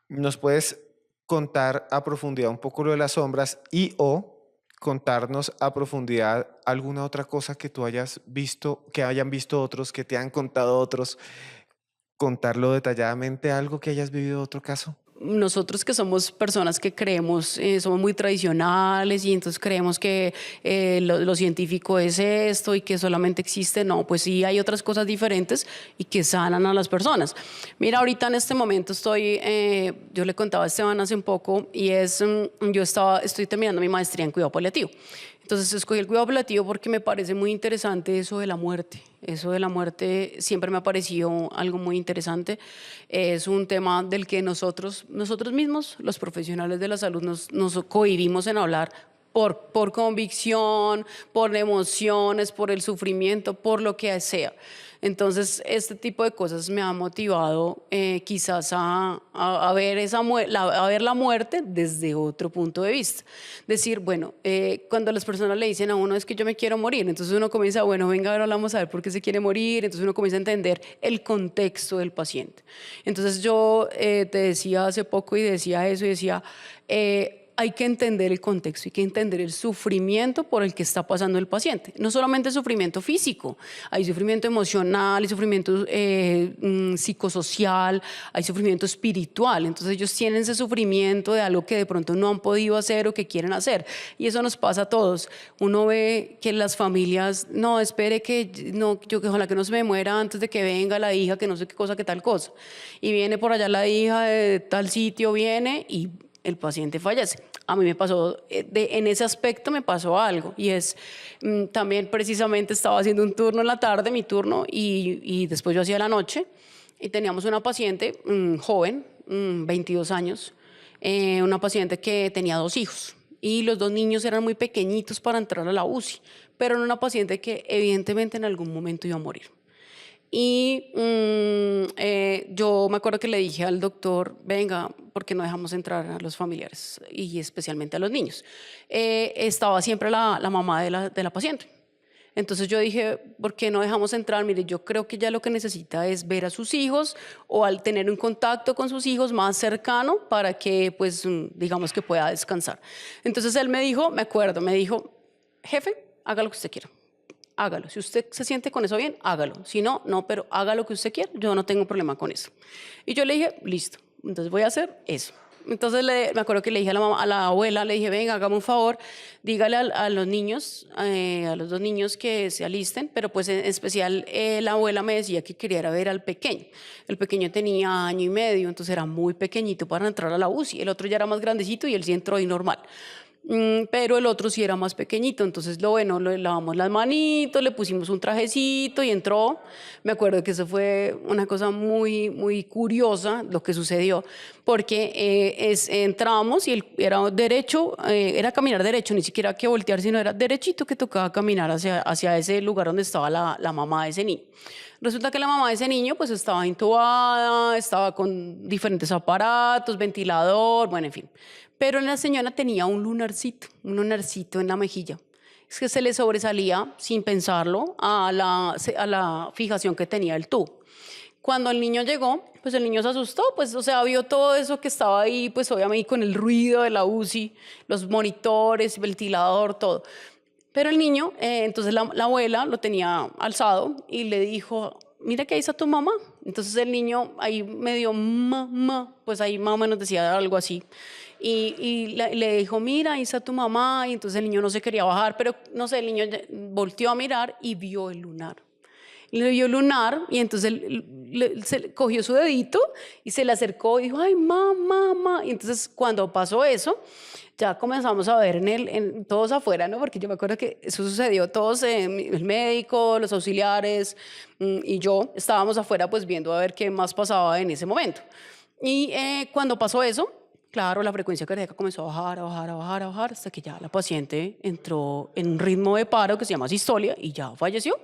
¿Nos puedes contar a profundidad un poco lo de las sombras y o contarnos a profundidad alguna otra cosa que tú hayas visto, que hayan visto otros, que te han contado otros, contarlo detalladamente, algo que hayas vivido otro caso? Nosotros que somos personas que creemos, somos muy tradicionales y entonces creemos que lo científico es esto y que solamente existe, no, pues sí hay otras cosas diferentes y que sanan a las personas. Mira, ahorita en este momento yo le contaba a Esteban hace un poco y estoy terminando mi maestría en cuidado paliativo. Entonces escogí el cuidado paliativo porque me parece muy interesante eso de la muerte. Eso de la muerte siempre me ha parecido algo muy interesante. Es un tema del que nosotros mismos, los profesionales de la salud, nos cohibimos en hablar por convicción, por emociones, por el sufrimiento, por lo que sea. Entonces, este tipo de cosas me ha motivado quizás a ver a ver la muerte desde otro punto de vista. Decir, bueno, cuando las personas le dicen a uno es que yo me quiero morir, entonces uno comienza, bueno, venga, ahora vamos a ver por qué se quiere morir, entonces uno comienza a entender el contexto del paciente. Entonces yo te decía hace poco y decía eso y decía, hay que entender el contexto, hay que entender el sufrimiento por el que está pasando el paciente. No solamente sufrimiento físico, hay sufrimiento emocional, hay sufrimiento psicosocial, hay sufrimiento espiritual. Entonces ellos tienen ese sufrimiento de algo que de pronto no han podido hacer o que quieren hacer. Y eso nos pasa a todos. Uno ve que las familias, no, espere que ojalá que no se me muera antes de que venga la hija, que no sé qué cosa, que tal cosa. Y viene por allá la hija de tal sitio, viene y el paciente fallece. A mí me pasó, en ese aspecto me pasó algo y también precisamente estaba haciendo un turno en la tarde, mi turno, y después yo hacía la noche y teníamos una paciente joven, 22 años, una paciente que tenía 2 hijos y los 2 niños eran muy pequeñitos para entrar a la UCI, pero era una paciente que evidentemente en algún momento iba a morir. Y yo me acuerdo que le dije al doctor, venga, ¿por qué no dejamos entrar a los familiares y especialmente a los niños? Estaba siempre la mamá de la paciente. Entonces yo dije, ¿por qué no dejamos entrar? Mire, yo creo que ella lo que necesita es ver a sus hijos o al tener un contacto con sus hijos más cercano para que, pues, digamos que pueda descansar. Entonces él me dijo, me acuerdo, me dijo, jefe, haga lo que usted quiera. Hágalo. Si usted se siente con eso bien, hágalo. Si no, no, pero haga lo que usted quiera. Yo no tengo problema con eso. Y yo le dije, listo, entonces voy a hacer eso. Entonces me acuerdo que le dije a a la abuela, le dije, venga, hágame un favor, dígale a los niños, a los 2 niños que se alisten, pero pues en especial la abuela me decía que quería ver al pequeño. El pequeño tenía año y medio, entonces era muy pequeñito para entrar a la UCI. El otro ya era más grandecito y él sí entró y normal. pero el otro sí era más pequeñito, entonces le lavamos las manitos, le pusimos un trajecito y entró. Me acuerdo que eso fue una cosa muy, muy curiosa lo que sucedió, porque entramos y él era derecho, era caminar derecho, ni siquiera que voltear, sino era derechito que tocaba caminar hacia ese lugar donde estaba la mamá de ese niño. Resulta que la mamá de ese niño pues estaba intubada, estaba con diferentes aparatos, ventilador, bueno, en fin. Pero la señora tenía un lunarcito en la mejilla. Es que se le sobresalía, sin pensarlo, a la fijación que tenía el tubo. Cuando el niño llegó, pues el niño se asustó, pues, o sea, vio todo eso que estaba ahí, pues obviamente con el ruido de la UCI, los monitores, ventilador, todo. Pero el niño, entonces la abuela lo tenía alzado y le dijo, mira que ahí está tu mamá. Entonces el niño ahí medio mamá, pues ahí más o menos decía algo así. Le dijo, mira, ahí está tu mamá. Y entonces el niño no se quería bajar, pero no sé, el niño volteó a mirar y vio el lunar. Le vio el lunar y entonces se cogió su dedito y se le acercó y dijo, ay, mamá. Y entonces cuando pasó eso, ya comenzamos a ver todos afuera, ¿no? Porque yo me acuerdo que eso sucedió, todos, el médico, los auxiliares y yo estábamos afuera pues viendo a ver qué más pasaba en ese momento. Y cuando pasó eso, claro, la frecuencia cardíaca comenzó a bajar, a bajar, a bajar, a bajar, hasta que ya la paciente entró en un ritmo de paro que se llama sistolia y ya falleció.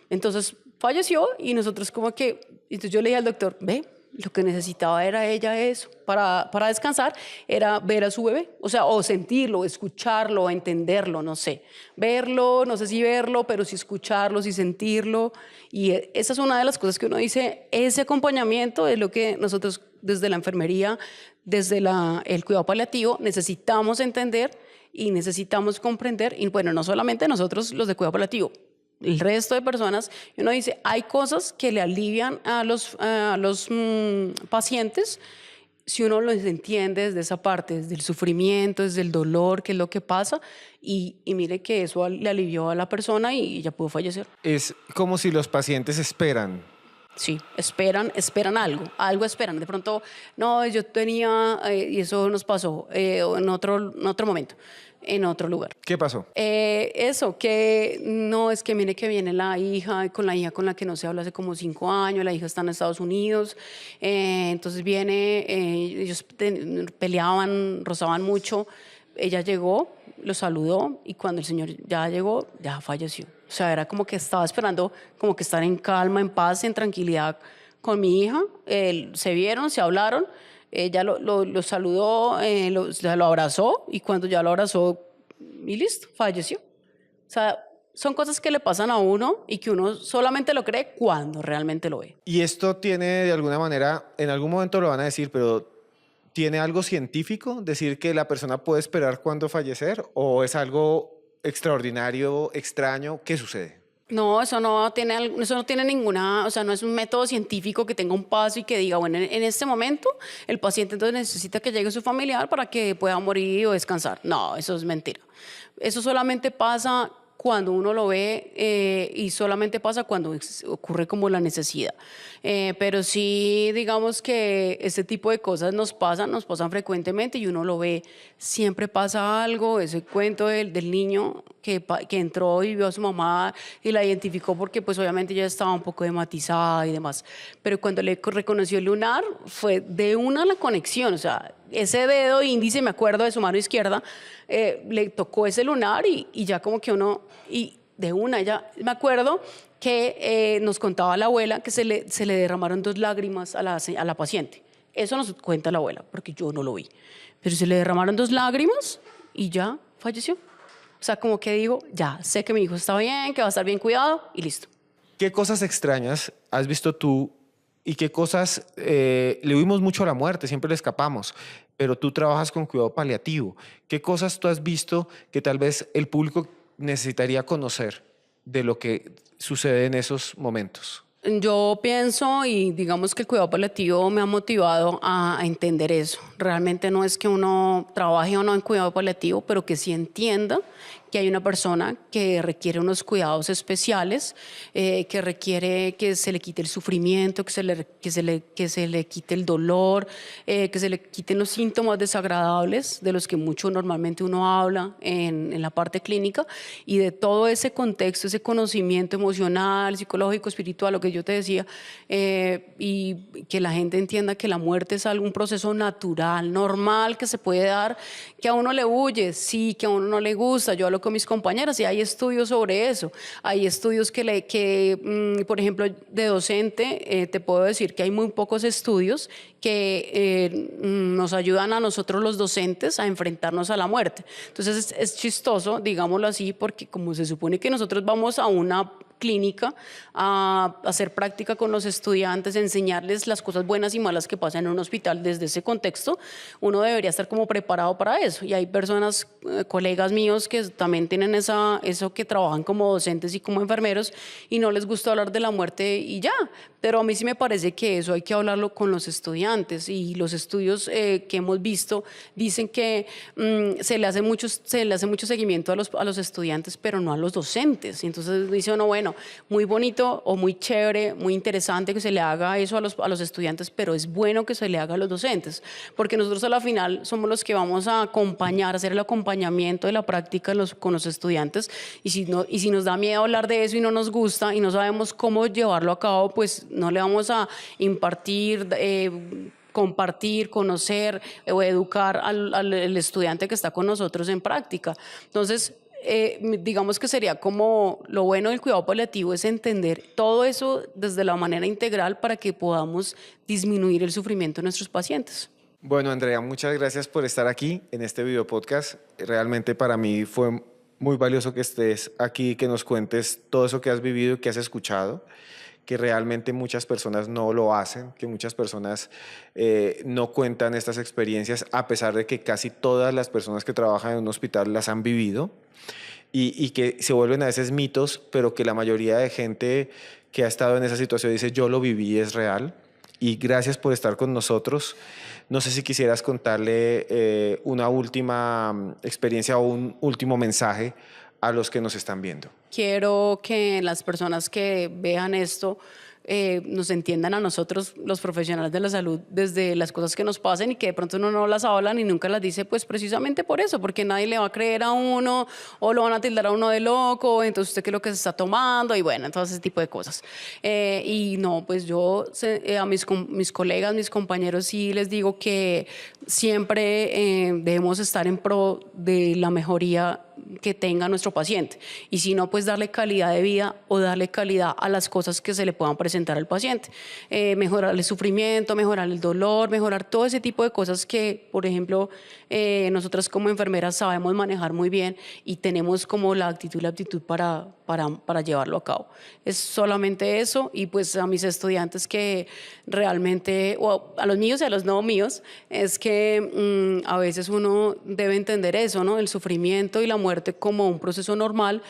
Entonces falleció y nosotros como que, entonces yo le dije al doctor, ve, lo que necesitaba era ella eso, para descansar, era ver a su bebé, o sea, o sentirlo, escucharlo, entenderlo, no sé, verlo, no sé si verlo, pero sí escucharlo, sí sentirlo, y esa es una de las cosas que uno dice, ese acompañamiento es lo que nosotros desde la enfermería, desde el cuidado paliativo, necesitamos entender y necesitamos comprender, y bueno, no solamente nosotros los de cuidado paliativo, el resto de personas, y uno dice, hay cosas que le alivian a los pacientes si uno los entiende desde esa parte, desde el sufrimiento, desde el dolor, qué es lo que pasa, y mire que eso le alivió a la persona y ya pudo fallecer. Es como si los pacientes esperan. Sí, esperan algo esperan. De pronto, no, yo tenía, y eso nos pasó en otro momento, en otro lugar. ¿Qué pasó? Eso, que no, es que mire que viene la hija, con la hija con la que no se habla hace como 5 años, la hija está en Estados Unidos, entonces viene, ellos peleaban, rozaban mucho, ella llegó, lo saludó y cuando el señor ya llegó, ya falleció. O sea, era como que estaba esperando como que estar en calma, en paz, en tranquilidad con mi hija. Se vieron, se hablaron, ella lo saludó, lo abrazó y cuando ya lo abrazó y listo, falleció. O sea, son cosas que le pasan a uno y que uno solamente lo cree cuando realmente lo ve. Y esto tiene de alguna manera, en algún momento lo van a decir, pero ¿tiene algo científico? ¿Decir que la persona puede esperar cuándo fallecer? ¿O es algo extraordinario, extraño? ¿Qué sucede? No, eso no tiene ninguna, o sea, no es un método científico que tenga un paso y que diga, bueno, en este momento el paciente entonces necesita que llegue su familiar para que pueda morir o descansar. No, eso es mentira. Eso solamente pasa cuando uno lo ve y solamente pasa cuando ocurre como la necesidad. Pero sí, digamos que este tipo de cosas nos pasan frecuentemente y uno lo ve, siempre pasa algo, ese cuento del niño que entró y vio a su mamá y la identificó porque pues obviamente ya estaba un poco hematizada y demás, pero cuando le reconoció el lunar fue de una la conexión, o sea, ese dedo índice, me acuerdo de su mano izquierda, le tocó ese lunar y ya como que uno, y de una, ya me acuerdo que nos contaba la abuela que se le derramaron 2 lágrimas a la paciente. Eso nos cuenta la abuela, porque yo no lo vi. Pero se le derramaron 2 lágrimas y ya falleció. O sea, como que digo, ya sé que mi hijo está bien, que va a estar bien cuidado y listo. ¿Qué cosas extrañas has visto tú y qué cosas le huimos mucho a la muerte, siempre le escapamos, pero tú trabajas con cuidado paliativo? ¿Qué cosas tú has visto que tal vez el público necesitaría conocer de lo que sucede en esos momentos? Yo pienso y digamos que el cuidado paliativo me ha motivado a entender eso. Realmente no es que uno trabaje o no en cuidado paliativo, pero que sí entienda que hay una persona que requiere unos cuidados especiales, que requiere que se le quite el sufrimiento, que se le quite el dolor, que se le quiten los síntomas desagradables de los que mucho normalmente uno habla en la parte clínica, y de todo ese contexto, ese conocimiento emocional, psicológico, espiritual, lo que yo te decía, y que la gente entienda que la muerte es un proceso natural, normal, que se puede dar, que a uno le huye, sí, que a uno no le gusta. Yo hablo con mis compañeras y hay estudios sobre eso. Hay estudios por ejemplo, de docente, te puedo decir que hay muy pocos estudios que nos ayudan a nosotros los docentes a enfrentarnos a la muerte. Entonces es chistoso, digámoslo así, porque como se supone que nosotros vamos a una clínica a hacer práctica con los estudiantes, enseñarles las cosas buenas y malas que pasan en un hospital desde ese contexto, uno debería estar como preparado para eso. Y hay personas, colegas míos, que también tienen eso, que trabajan como docentes y como enfermeros y no les gusta hablar de la muerte y ya. Pero a mí sí me parece que eso hay que hablarlo con los estudiantes, y los estudios que hemos visto dicen que se le hace mucho seguimiento a los estudiantes, pero no a los docentes. Y entonces dice uno, bueno, muy bonito o muy chévere, muy interesante que se le haga eso a los estudiantes, pero es bueno que se le haga a los docentes, porque nosotros a la final somos los que vamos a acompañar, hacer el acompañamiento de la práctica con los estudiantes, y si nos da miedo hablar de eso y no nos gusta y no sabemos cómo llevarlo a cabo, pues no le vamos a impartir, compartir, conocer o educar al estudiante que está con nosotros en práctica. Entonces, digamos que sería como lo bueno del cuidado paliativo es entender todo eso desde la manera integral para que podamos disminuir el sufrimiento de nuestros pacientes. Bueno, Andrea, muchas gracias por estar aquí en este video podcast. Realmente para mí fue muy valioso que estés aquí, que nos cuentes todo eso que has vivido y que has escuchado, que realmente muchas personas no lo hacen, que muchas personas no cuentan estas experiencias, a pesar de que casi todas las personas que trabajan en un hospital las han vivido, y que se vuelven a veces mitos, pero que la mayoría de gente que ha estado en esa situación dice, yo lo viví, es real. Y gracias por estar con nosotros. No sé si quisieras contarle una última experiencia o un último mensaje a los que nos están viendo. Quiero que las personas que vean esto nos entiendan a nosotros, los profesionales de la salud, desde las cosas que nos pasen y que de pronto uno no las habla ni nunca las dice, pues precisamente por eso, porque nadie le va a creer a uno o lo van a tildar a uno de loco, entonces usted qué es lo que se está tomando, y bueno, entonces ese tipo de cosas. Y no, pues yo a mis colegas, mis compañeros, sí les digo que siempre debemos estar en pro de la mejoría que tenga nuestro paciente, y si no, pues darle calidad de vida o darle calidad a las cosas que se le puedan presentar al paciente, mejorar el sufrimiento, mejorar el dolor, mejorar todo ese tipo de cosas que, por ejemplo, nosotras como enfermeras sabemos manejar muy bien y tenemos como la actitud y la aptitud para llevarlo a cabo. Es solamente eso. Y pues a mis estudiantes que realmente, o a los míos y a los no míos, es que a veces uno debe entender eso, ¿no? El sufrimiento y la muerte como un proceso normal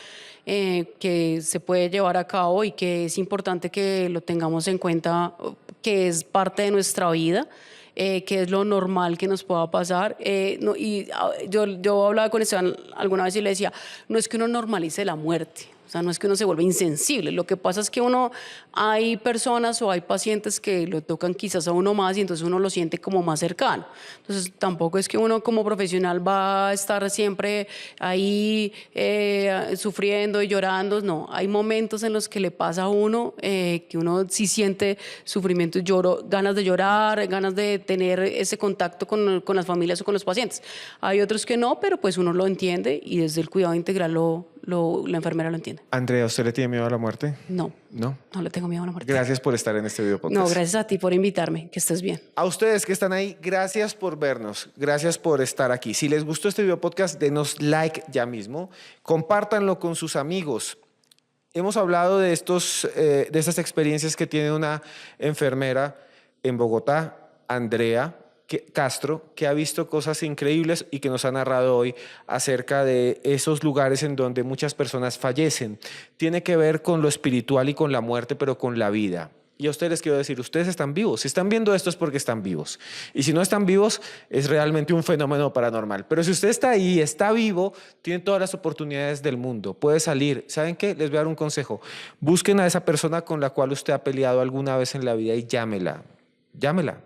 que se puede llevar a cabo y que es importante que lo tengamos en cuenta, que es parte de nuestra vida. Que es lo normal que nos pueda pasar. Yo hablaba con Esteban alguna vez y le decía, no es que uno normalice la muerte, o sea, no es que uno se vuelva insensible. Lo que pasa es que hay personas o hay pacientes que lo tocan quizás a uno más y entonces uno lo siente como más cercano. Entonces tampoco es que uno como profesional va a estar siempre ahí sufriendo y llorando. No, hay momentos en los que le pasa a uno que uno sí siente sufrimiento, ganas de llorar, ganas de tener ese contacto con las familias o con los pacientes. Hay otros que no, pero pues uno lo entiende y desde el cuidado integral la enfermera lo entiende. Andrea, ¿usted le tiene miedo a la muerte? No. ¿No? No le tengo miedo a la muerte. Gracias por estar en este video podcast. No, gracias a ti por invitarme. Que estés bien. A ustedes que están ahí, gracias por vernos. Gracias por estar aquí. Si les gustó este video podcast, denos like ya mismo. Compártanlo con sus amigos. Hemos hablado de estas experiencias que tiene una enfermera en Bogotá, Andrea Castro, que ha visto cosas increíbles y que nos ha narrado hoy acerca de esos lugares en donde muchas personas fallecen. Tiene que ver con lo espiritual y con la muerte, pero con la vida. Y a ustedes les quiero decir, ustedes están vivos. Si están viendo esto es porque están vivos. Y si no están vivos, es realmente un fenómeno paranormal. Pero si usted está ahí, está vivo, tiene todas las oportunidades del mundo. Puede salir. ¿Saben qué? Les voy a dar un consejo. Busquen a esa persona con la cual usted ha peleado alguna vez en la vida y llámela. Llámela.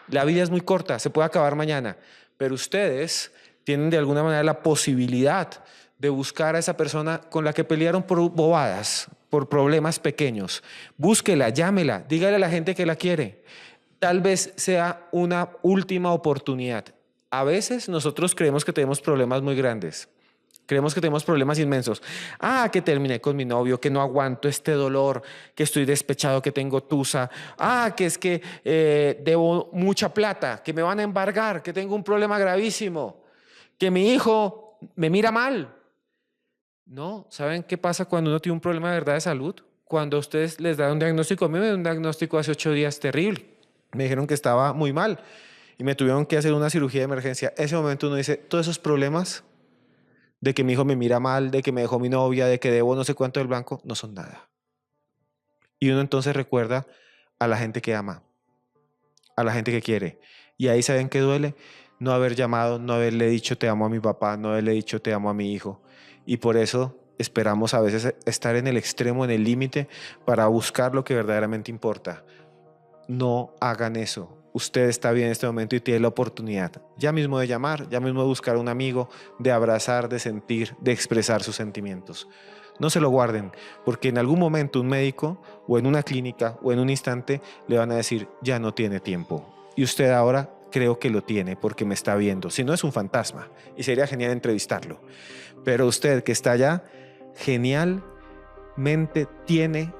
La vida es muy corta, se puede acabar mañana. Pero ustedes tienen de alguna manera la posibilidad de buscar a esa persona con la que pelearon por bobadas, por problemas pequeños. Búsquela, llámela, dígale a la gente que la quiere. Tal vez sea una última oportunidad. A veces nosotros creemos que tenemos problemas muy grandes. Creemos que tenemos problemas inmensos. Que terminé con mi novio, que no aguanto este dolor, que estoy despechado, que tengo tusa. Que es que debo mucha plata, que me van a embargar, que tengo un problema gravísimo, que mi hijo me mira mal. No, ¿saben qué pasa cuando uno tiene un problema de verdad de salud? Cuando a ustedes les dan un diagnóstico, a mí me dio un diagnóstico hace 8 días terrible. Me dijeron que estaba muy mal y me tuvieron que hacer una cirugía de emergencia. Ese momento uno dice, todos esos problemas de que mi hijo me mira mal, de que me dejó mi novia, de que debo no sé cuánto del banco, no son nada. Y uno entonces recuerda a la gente que ama, a la gente que quiere. Y ahí ¿saben qué duele? No haber llamado, no haberle dicho te amo a mi papá, no haberle dicho te amo a mi hijo. Y por eso esperamos a veces estar en el extremo, en el límite, para buscar lo que verdaderamente importa. No hagan eso. Usted está bien en este momento y tiene la oportunidad ya mismo de llamar, ya mismo de buscar a un amigo, de abrazar, de sentir, de expresar sus sentimientos. No se lo guarden, porque en algún momento un médico o en una clínica o en un instante le van a decir ya no tiene tiempo. Y usted ahora creo que lo tiene porque me está viendo. Si no, es un fantasma y sería genial entrevistarlo. Pero usted que está allá, genialmente tiene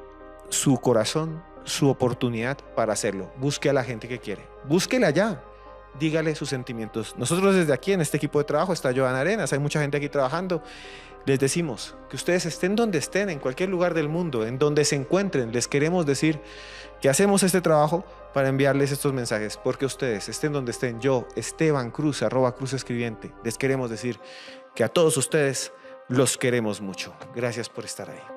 su corazón, su oportunidad para hacerlo. Busque a la gente que quiere. Búsquela ya. Dígale sus sentimientos. Nosotros desde aquí en este equipo de trabajo está Joana Arenas, hay mucha gente aquí trabajando. Les decimos que ustedes estén donde estén, en cualquier lugar del mundo, en donde se encuentren, les queremos decir que hacemos este trabajo para enviarles estos mensajes, porque ustedes estén donde estén. Yo, Esteban Cruz, @Cruz Escribiente, les queremos decir que a todos ustedes los queremos mucho. Gracias por estar ahí.